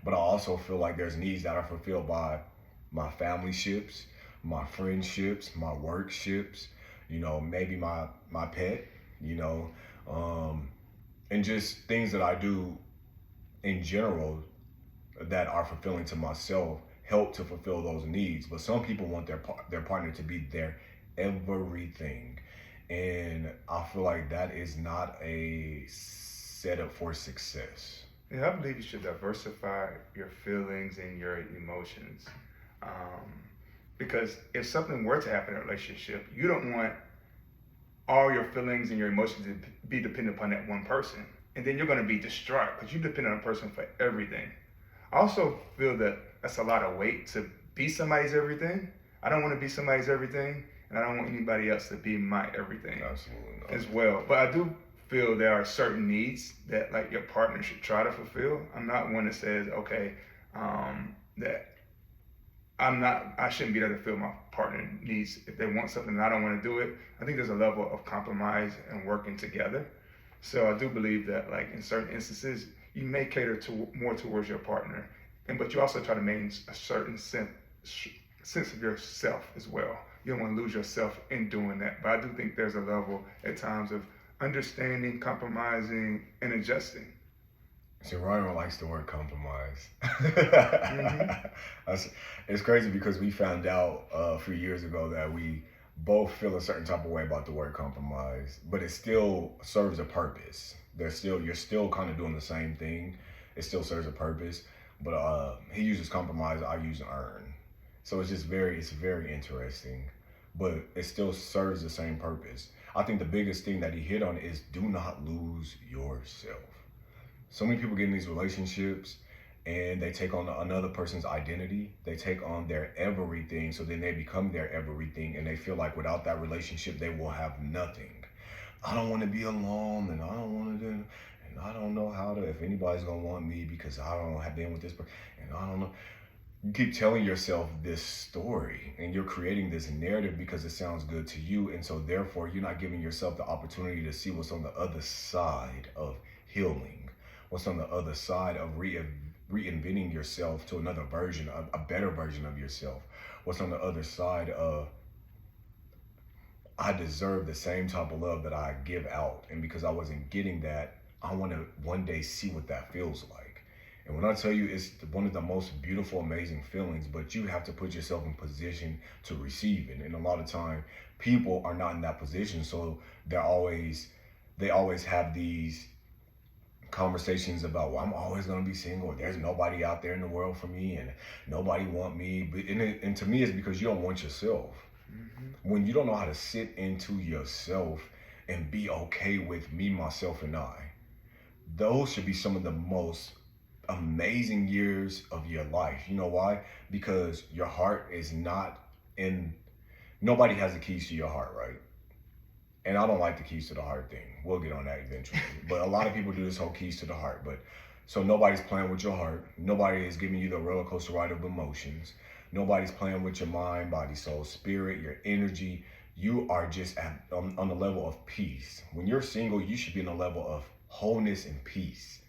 But I also feel like there's needs that are fulfilled by my family ships, my friendships, my work ships, maybe my pet, and just things that I do in general that are fulfilling to myself help to fulfill those needs. But some people want their partner to be their everything. And I feel like that is not a setup for success. Yeah, I believe you should diversify your feelings and your emotions. Because if something were to happen in a relationship, you don't want all your feelings and your emotions to be dependent upon that one person. And then you're going to be distraught because you depend on a person for everything. I also feel that that's a lot of weight to be somebody's everything. I don't want to be somebody's everything, and I don't want anybody else to be my everything. Absolutely not. As well. But I do feel there are certain needs that like your partner should try to fulfill. I'm not one that says, okay, that I shouldn't be there to fill my partner needs. If they want something and I don't want to do it, I think there's a level of compromise and working together. So I do believe that like in certain instances, you may cater to more towards your partner, but you also try to maintain a certain sense of yourself as well. You don't want to lose yourself in doing that. But I do think there's a level at times of understanding, compromising, and adjusting. See, Ryan likes the word compromise. Mm-hmm. It's crazy because we found out a few years ago that we both feel a certain type of way about the word compromise, but it still serves a purpose. You're still kind of doing the same thing. It still serves a purpose, but he uses compromise, I use earn. So it's very interesting, but it still serves the same purpose. I think the biggest thing that he hit on is do not lose yourself. So many people get in these relationships and they take on another person's identity. They take on their everything. So then they become their everything and they feel like without that relationship, they will have nothing. I don't want to be alone and I don't want to do, and I don't know how to, if anybody's going to want me because I don't have been with this person and I don't know. You keep telling yourself this story and you're creating this narrative because it sounds good to you. And so therefore you're not giving yourself the opportunity to see what's on the other side of healing, what's on the other side of reinventing yourself to another version, a better version of yourself. What's on the other side of, I deserve the same type of love that I give out. And because I wasn't getting that, I want to one day see what that feels like. And when I tell you it's one of the most beautiful, amazing feelings, but you have to put yourself in position to receive it. And a lot of time, people are not in that position. So they always have these conversations about, well, I'm always going to be single. There's nobody out there in the world for me and nobody want me. And to me, it's because you don't want yourself. Mm-hmm. When you don't know how to sit into yourself and be okay with me, myself, and I, those should be some of the most amazing years of your life. You know why? Because your heart is not in, nobody has the keys to your heart, right? And I don't like the keys to the heart thing. We'll get on that eventually. But a lot of people do this whole keys to the heart. But so nobody's playing with your heart. Nobody is giving you the roller coaster ride of emotions. Nobody's playing with your mind, body, soul, spirit, your energy. You are just on the level of peace. When you're single, you should be in a level of wholeness and peace.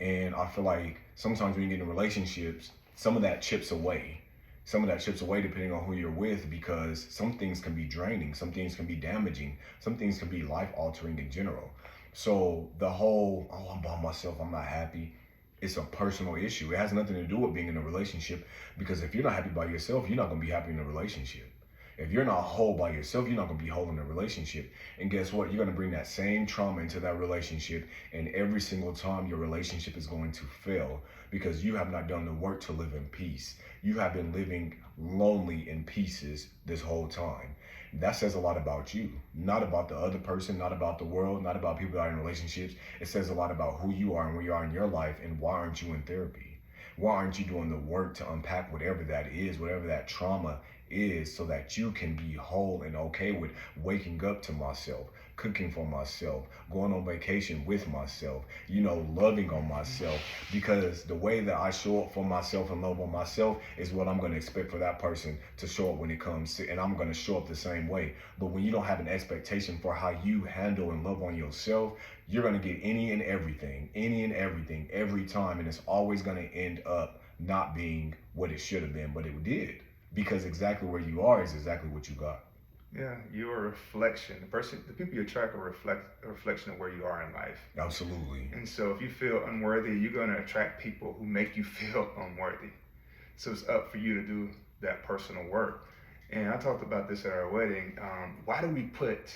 And I feel like sometimes when you get in relationships, some of that chips away. Some of that chips away depending on who you're with, because some things can be draining, some things can be damaging, some things can be life altering in general. So the whole, oh, I'm by myself, I'm not happy, it's a personal issue. It has nothing to do with being in a relationship, because if you're not happy by yourself, you're not going to be happy in a relationship. If you're not whole by yourself, you're not going to be whole in a relationship. And guess what? You're going to bring that same trauma into that relationship. And every single time your relationship is going to fail because you have not done the work to live in peace. You have been living lonely in pieces this whole time. That says a lot about you, not about the other person, not about the world, not about people that are in relationships. It says a lot about who you are and where you are in your life, and why aren't you in therapy? Why aren't you doing the work to unpack whatever that is, whatever that trauma is, so that you can be whole and okay with waking up to myself, cooking for myself, going on vacation with myself, loving on myself, because the way that I show up for myself and love on myself is what I'm going to expect for that person to show up when it comes to, and I'm going to show up the same way. But when you don't have an expectation for how you handle and love on yourself, you're going to get any and everything every time, and it's always going to end up not being what it should have been, but it did. Because exactly where you are is exactly what you got. Yeah, you're a reflection. The people you attract are a reflection of where you are in life. Absolutely. And so if you feel unworthy, you're going to attract people who make you feel unworthy. So it's up for you to do that personal work. And I talked about this at our wedding. Why do we put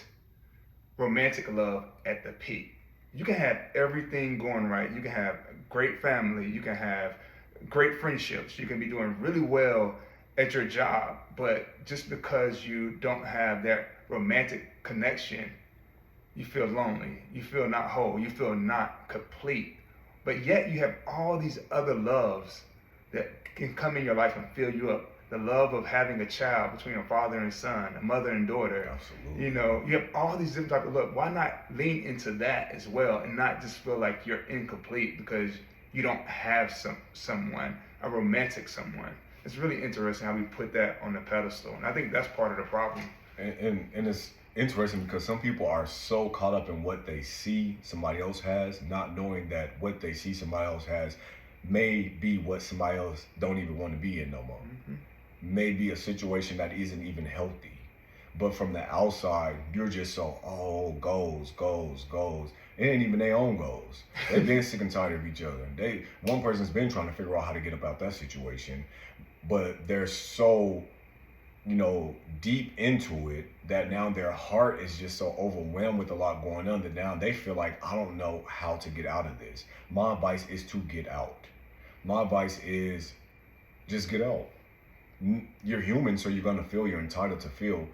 romantic love at the peak? You can have everything going right. You can have a great family. You can have great friendships. You can be doing really well at your job, but just because you don't have that romantic connection, you feel lonely, you feel not whole, you feel not complete. But yet you have all these other loves that can come in your life and fill you up. The love of having a child between a father and son, a mother and daughter. Absolutely. You know, you have all these different types of love. Why not lean into that as well and not just feel like you're incomplete because you don't have someone, a romantic someone? It's really interesting how we put that on the pedestal. And I think that's part of the problem. And it's interesting because some people are so caught up in what they see somebody else has, not knowing that what they see somebody else has may be what somebody else don't even want to be in no more. Mm-hmm. May be a situation that isn't even healthy. But from the outside, you're just so, goals. It ain't even their own goals. They've been sick and tired of each other. One person's been trying to figure out how to get about that situation, but they're so, deep into it that now their heart is just so overwhelmed with a lot going on that now they feel like, I don't know how to get out of this. My advice is to get out. My advice is just get out. You're human, so you're going to feel, you're entitled to feel.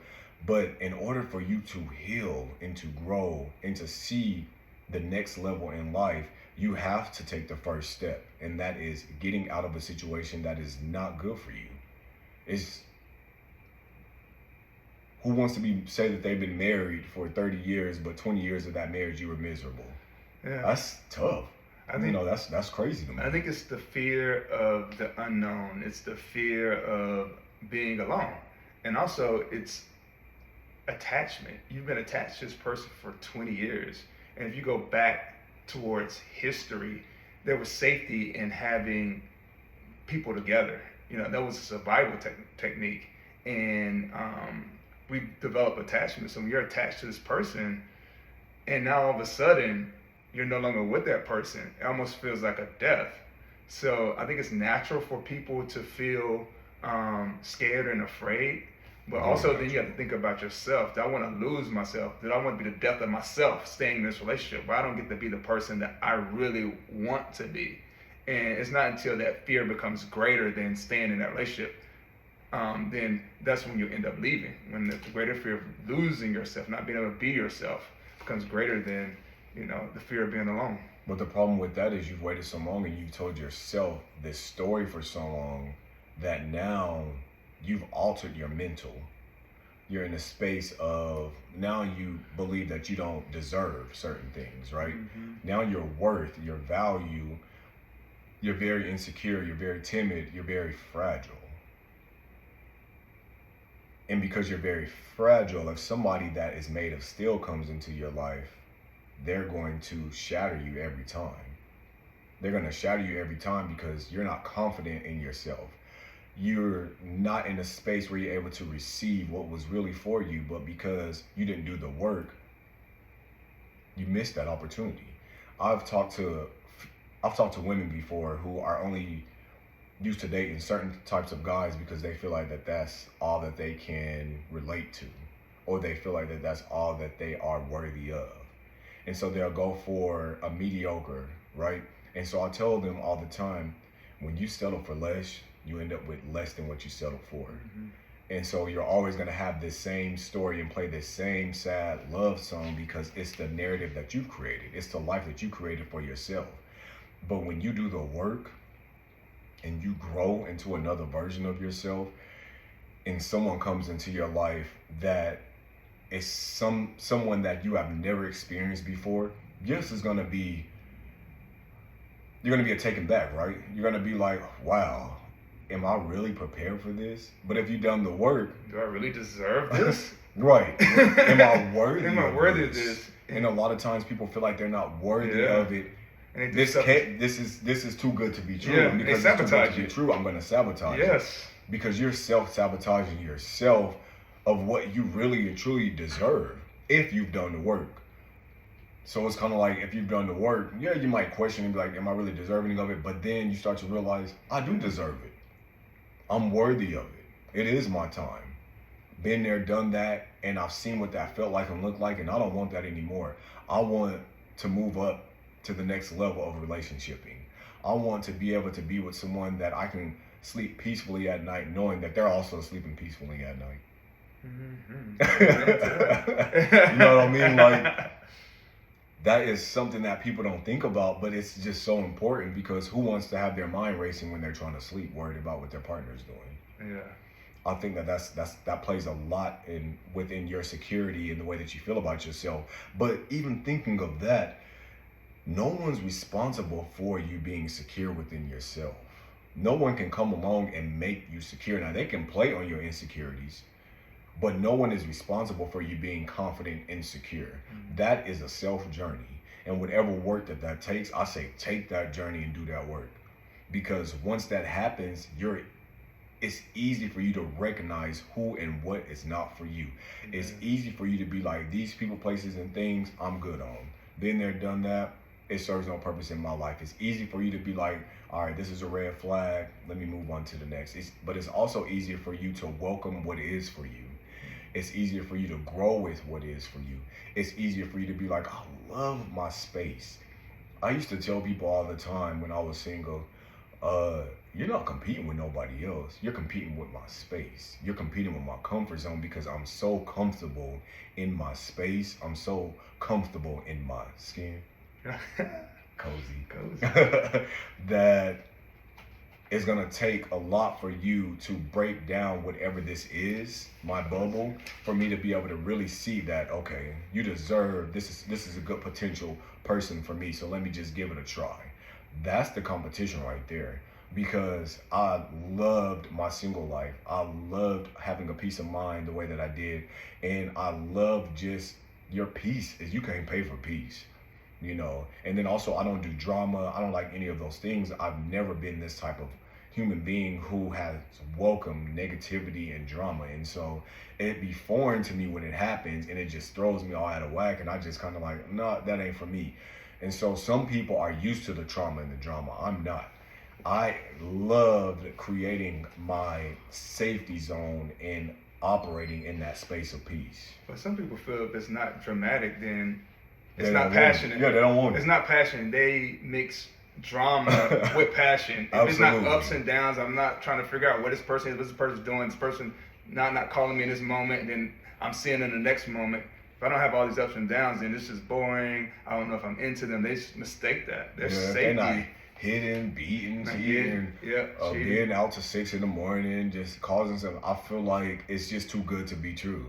But in order for you to heal and to grow and to see the next level in life, you have to take the first step. And that is getting out of a situation that is not good for you. Who wants to say that they've been married for 30 years, but 20 years of that marriage you were miserable? Yeah. That's tough. I think that's crazy to me. I think it's the fear of the unknown. It's the fear of being alone. And also it's attachment. You've been attached to this person for 20 years. And if you go back towards history, there was safety in having people together. That was a survival technique. And we develop attachment. So when you're attached to this person and now all of a sudden you're no longer with that person, it almost feels like a death. So I think it's natural for people to feel scared and afraid. But also then you have to think about yourself. Do I want to lose myself? Do I want to be the death of myself staying in this relationship where I don't get to be the person that I really want to be? And it's not until that fear becomes greater than staying in that relationship, then that's when you end up leaving. When the greater fear of losing yourself, not being able to be yourself, becomes greater than, the fear of being alone. But the problem with that is you've waited so long and you've told yourself this story for so long that now you've altered your mental. You're in a space of now you believe that you don't deserve certain things, right? Mm-hmm. Now your worth, your value, you're very insecure, you're very timid, you're very fragile. And because you're very fragile, if somebody that is made of steel comes into your life, they're going to shatter you every time. They're going to shatter you every time because you're not confident in yourself. You're not in a space where you're able to receive what was really for you, but because you didn't do the work, you missed that opportunity. I've talked to women before who are only used to dating certain types of guys because they feel like that's all that they can relate to, or they feel like that's all that they are worthy of. And so they'll go for a mediocre, right? And so I tell them all the time, when you settle for less, you end up with less than what you settled for. Mm-hmm. And so you're always going to have this same story and play this same sad love song because it's the narrative that you've created. It's the life that you created for yourself. But when you do the work and you grow into another version of yourself and someone comes into your life that is someone that you have never experienced before, yes, you're going to be a taken back, right? You're going to be like, wow, am I really prepared for this? But if you've done the work, do I really deserve this? Right. Am I worthy? Am I worthy of this? And a lot of times people feel like they're not worthy of it. And This is too good to be true. Yeah, And because it's too good to be true, I'm going to sabotage it. Yes. Because you're self-sabotaging yourself of what you really and truly deserve if you've done the work. So it's kind of like if you've done the work, yeah, you might question and be like, am I really deserving of it? But then you start to realize, I do deserve it. I'm worthy of it. It is my time. Been there, done that, and I've seen what that felt like and looked like, and I don't want that anymore. I want to move up to the next level of relationshiping. I want to be able to be with someone that I can sleep peacefully at night, knowing that they're also sleeping peacefully at night. Mm-hmm. You know what I mean? Like, that is something that people don't think about, but it's just so important, because who wants to have their mind racing when they're trying to sleep, worried about what their partner's doing? Yeah. I think that plays a lot within your security and the way that you feel about yourself. But even thinking of that, no one's responsible for you being secure within yourself. No one can come along and make you secure. Now, they can play on your insecurities, but no one is responsible for you being confident and secure. Mm-hmm. That is a self journey. And whatever work that takes, I say take that journey and do that work. Because once that happens, it's easy for you to recognize who and what is not for you. Mm-hmm. It's easy for you to be like, these people, places, and things I'm good on. Been there, done that. It serves no purpose in my life. It's easy for you to be like, all right, this is a red flag. Let me move on to the next. But it's also easier for you to welcome what is for you. It's easier for you to grow with what is for you. It's easier for you to be like, I love my space. I used to tell people all the time when I was single, you're not competing with nobody else. You're competing with my space. You're competing with my comfort zone, because I'm so comfortable in my space. I'm so comfortable in my skin. Cozy. That it's gonna take a lot for you to break down whatever this is, my bubble, for me to be able to really see that, okay, you deserve, this is a good potential person for me, so let me just give it a try. That's the competition right there. Because I loved my single life. I loved having a peace of mind the way that I did. And I love just your peace. Is you can't pay for peace, you know. And then also, I don't do drama. I don't like any of those things. I've never been this type of human being who has welcomed negativity and drama. And so it'd be foreign to me when it happens, and it just throws me all out of whack. And I just kind of like, no, that ain't for me. And so some people are used to the trauma and the drama. I'm not. I loved creating my safety zone and operating in that space of peace. But some people feel if it's not dramatic, then it's not passionate. Yeah, they don't want it. It's not passionate. They mix drama with passion. If it's not ups and downs, I'm not trying to figure out what this person is, what this person's doing, this person not calling me in this moment, and then I'm seeing in the next moment. If I don't have all these ups and downs, then it's just boring. I don't know if I'm into them. They mistake that. Their safety. Hitting, beating, cheating, being out to 6 a.m, just causing something. I feel like it's just too good to be true.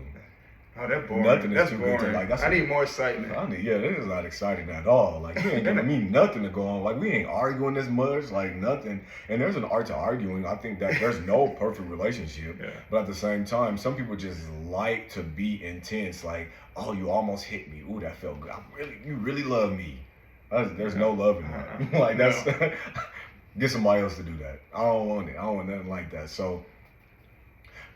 Oh, that's boring. Nothing is that's too boring. good to like. I need more excitement. Yeah, this is not exciting at all. Like, you ain't giving me nothing to go on. Like, we ain't arguing this much. Like, nothing. And there's an art to arguing. I think that there's no perfect relationship. Yeah. But at the same time, some people just like to be intense. Like, oh, you almost hit me. Ooh, that felt good. You really love me. There's no love in that. Like, that's get somebody else to do that. I don't want it. I don't want nothing like that. So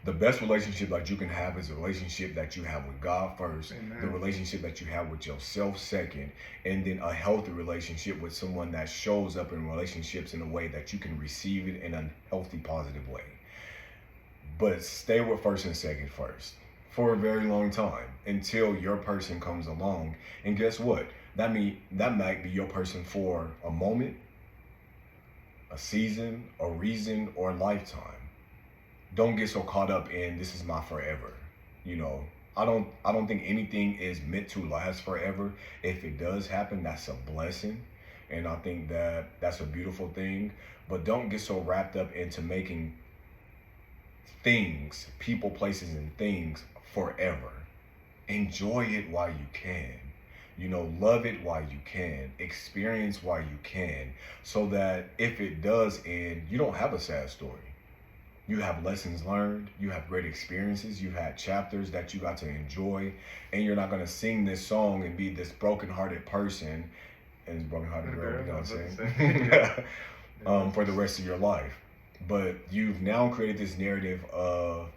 the best relationship that you can have is a relationship that you have with God first, Amen. The relationship that you have with yourself second, and then a healthy relationship with someone that shows up in relationships in a way that you can receive it in a healthy, positive way. But stay with first and second first for a very long time until your person comes along. And guess what? That might be your person for a moment, a season, a reason, or a lifetime. Don't get so caught up in this is my forever. You know, I don't think anything is meant to last forever. If it does happen, that's a blessing. And I think that that's a beautiful thing. But don't get so wrapped up into making things, people, places, and things forever. Enjoy it while you can. You know, love it while you can, experience while you can, so that if it does end, you don't have a sad story. You have lessons learned, you have great experiences, you've had chapters that you got to enjoy, and you're not going to sing this song and be this brokenhearted person, and this brokenhearted girl, you know what I'm saying, for the rest of your life. But you've now created this narrative of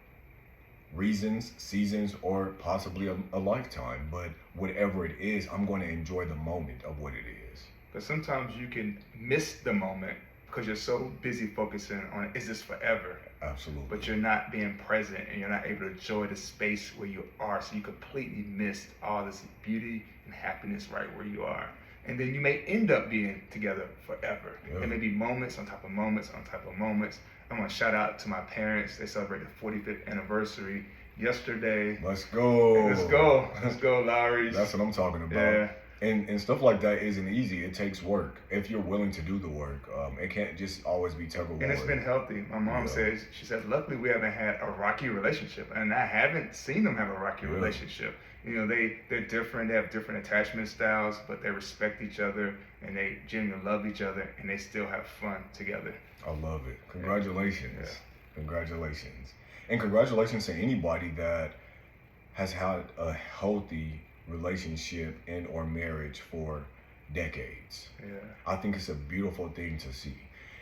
reasons, seasons, or possibly a lifetime. But whatever it is, I'm going to enjoy the moment of what it is. But sometimes you can miss the moment because you're so busy focusing on, is this forever? Absolutely. But you're not being present and you're not able to enjoy the space where you are. So you completely missed all this beauty and happiness right where you are. And then you may end up being together forever. Yeah. It may be moments on top of moments on top of moments. I want to shout out to my parents. They celebrated the 45th anniversary yesterday. Let's go. Let's go, Lowry's. That's what I'm talking about. Yeah. And stuff like that isn't easy. It takes work. If you're willing to do the work, it can't just always be tug of war. And it's been healthy. My mom says, she said, luckily we haven't had a rocky relationship, and I haven't seen them have a rocky relationship. You know, they're different. They have different attachment styles, but they respect each other and they genuinely love each other, and they still have fun together. I love it. Congratulations. Congratulations. And congratulations to anybody that has had a healthy relationship and or marriage for decades. Yeah. I think it's a beautiful thing to see.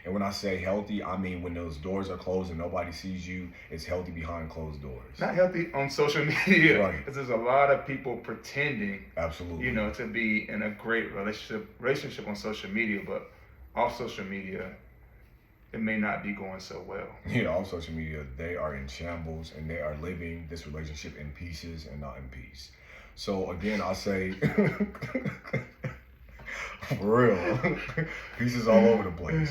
And when I say healthy, I mean when those doors are closed and nobody sees you, it's healthy behind closed doors. Not healthy on social media. Right. Because there's a lot of people pretending, Absolutely. you know, to be in a great relationship on social media, but off social media, it may not be going so well. Yeah, off social media, they are in shambles and they are living this relationship in pieces and not in peace. So again, I say, for real, pieces all over the place.